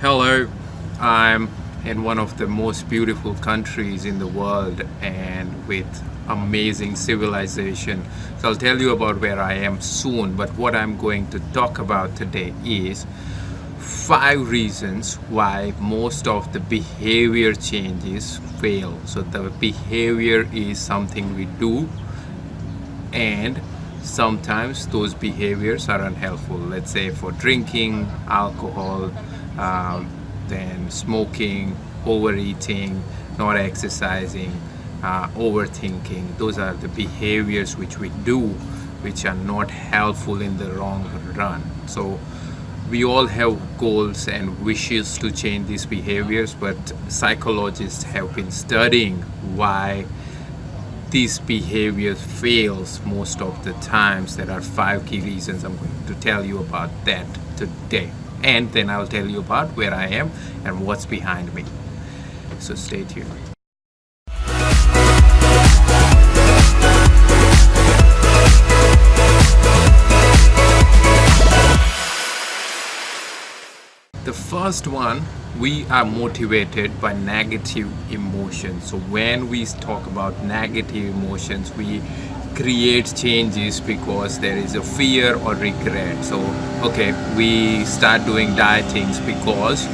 Hello, I'm in one of the most beautiful countries in the world and with amazing civilization. So I'll tell you about where I am soon, but what I'm going to talk about today is 5 reasons why most of the behavior changes fail. So the behavior is something we do, and sometimes those behaviors are unhelpful. Let's say for drinking alcohol, then smoking, overeating, not exercising, overthinking. Those are the behaviors which we do which are not helpful in the long run. So we all have goals and wishes to change these behaviors, but psychologists have been studying why this behavior fails most of the times. There are 5 key reasons. I'm going to tell you about that today, and then I'll tell you about where I am and what's behind me. So stay tuned. The first one, we are motivated by negative emotions. So when we talk about negative emotions, we create changes because there is a fear or regret. So okay, we start doing dietings because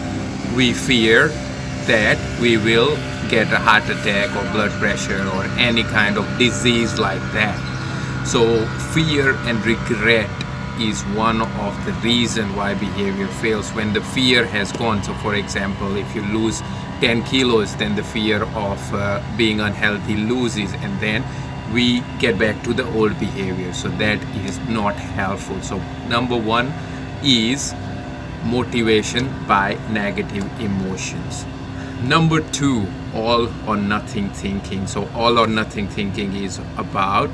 we fear that we will get a heart attack or blood pressure or any kind of disease like that. So fear and regret is one of the reason why behavior fails. When the fear has gone, so for example, if you lose 10 kilos, then the fear of being unhealthy loses, and then we get back to the old behavior. So that is not helpful. So number one is motivation by negative emotions. Number two, all or nothing thinking. So all or nothing thinking is about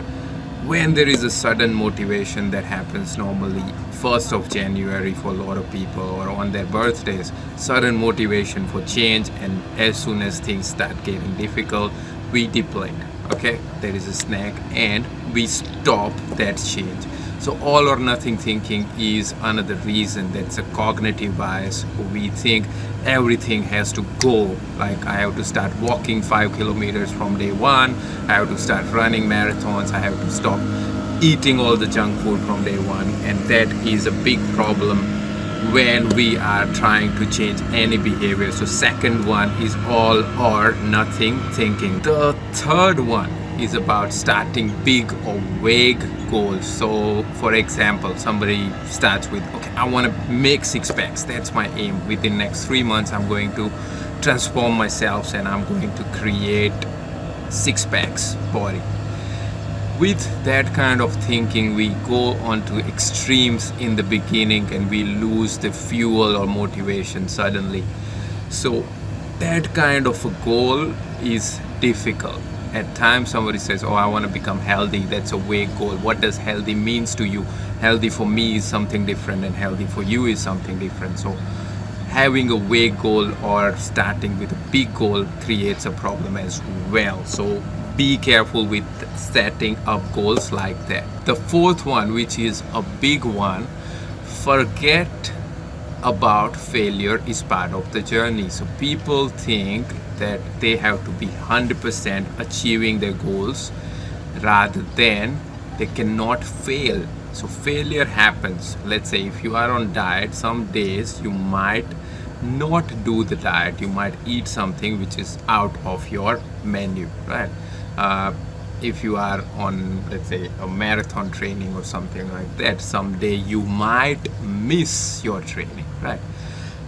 when there is a sudden motivation that happens normally 1st of January for a lot of people, or on their birthdays, sudden motivation for change, and as soon as things start getting difficult, we deplete. Okay, there is a snag and we stop that change. So all or nothing thinking is another reason. That's a cognitive bias. We think everything has to go. Like, I have to start walking 5 kilometers from day one. I have to start running marathons. I have to stop eating all the junk food from day one. And that is a big problem when we are trying to change any behavior. So second one is all or nothing thinking. The third one is about starting big or vague goals. So for example, somebody starts with, okay, I want to make 6 packs. That's my aim. Within next 3 months, I'm going to transform myself and I'm going to create 6 packs body. With that kind of thinking, we go on to extremes in the beginning and we lose the fuel or motivation suddenly. So that kind of a goal is difficult. At times somebody says, oh, I want to become healthy. That's a vague goal. What does healthy means to you? Healthy for me is something different and healthy for you is something different. So having a vague goal or starting with a big goal creates a problem as well. So be careful with setting up goals like that. The fourth one, which is a big one, forget about failure is part of the journey. So people think that they have to be 100% achieving their goals rather than they cannot fail. So failure happens. Let's say if you are on diet, some days you might not do the diet. You might eat something which is out of your menu, right? If you are on, let's say, a marathon training or something like that, someday you might miss your training, right?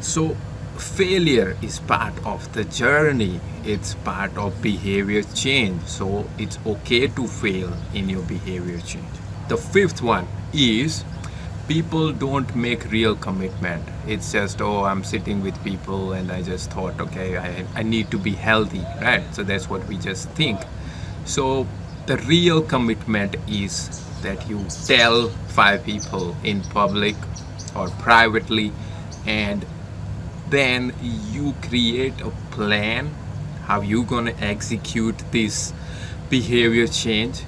So failure is part of the journey. It's part of behavior change. So it's okay to fail in your behavior change. The fifth one is people don't make real commitment. It's just, oh, I'm sitting with people and I just thought, okay, I need to be healthy, right? So that's what we just think. So the real commitment is that you tell 5 people in public or privately, and then you create a plan how you gonna execute this behavior change.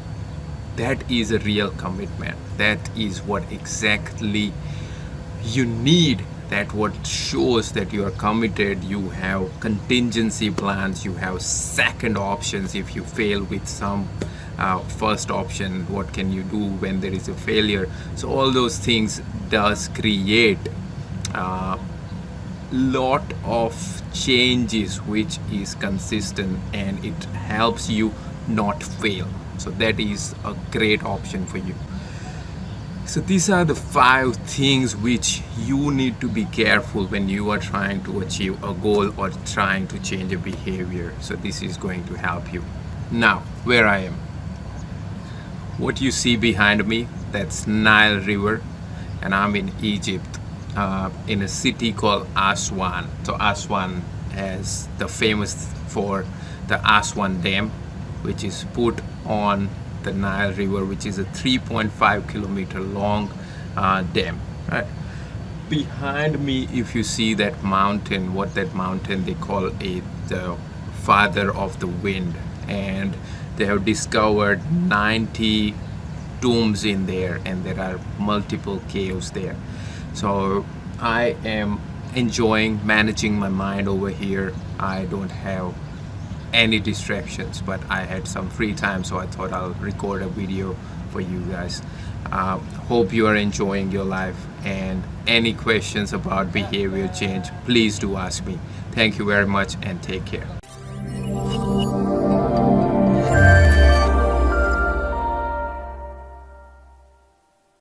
That is a real commitment. That is what exactly you need That what shows that you are committed. You have contingency plans, you have second options if you fail with some first option. What can you do when there is a failure? So all those things does create lot of changes which is consistent, and it helps you not fail. So that is a great option for you. So these are the 5 things which you need to be careful when you are trying to achieve a goal or trying to change a behavior. So this is going to help you. Now, where I am, what you see behind me, that's Nile River, and I'm in Egypt, in a city called Aswan. So Aswan is the famous for the Aswan Dam, which is put on the Nile River, which is a 3.5 kilometer long dam. Right behind me, if you see that mountain, what that mountain they call it, the father of the wind, and they have discovered 90 tombs in there, and there are multiple caves there. So I am enjoying managing my mind over here. I don't have any distractions, but I had some free time, so I thought I'll record a video for you guys. Hope you are enjoying your life, and any questions about behavior change, please do ask me. Thank you very much, and take care.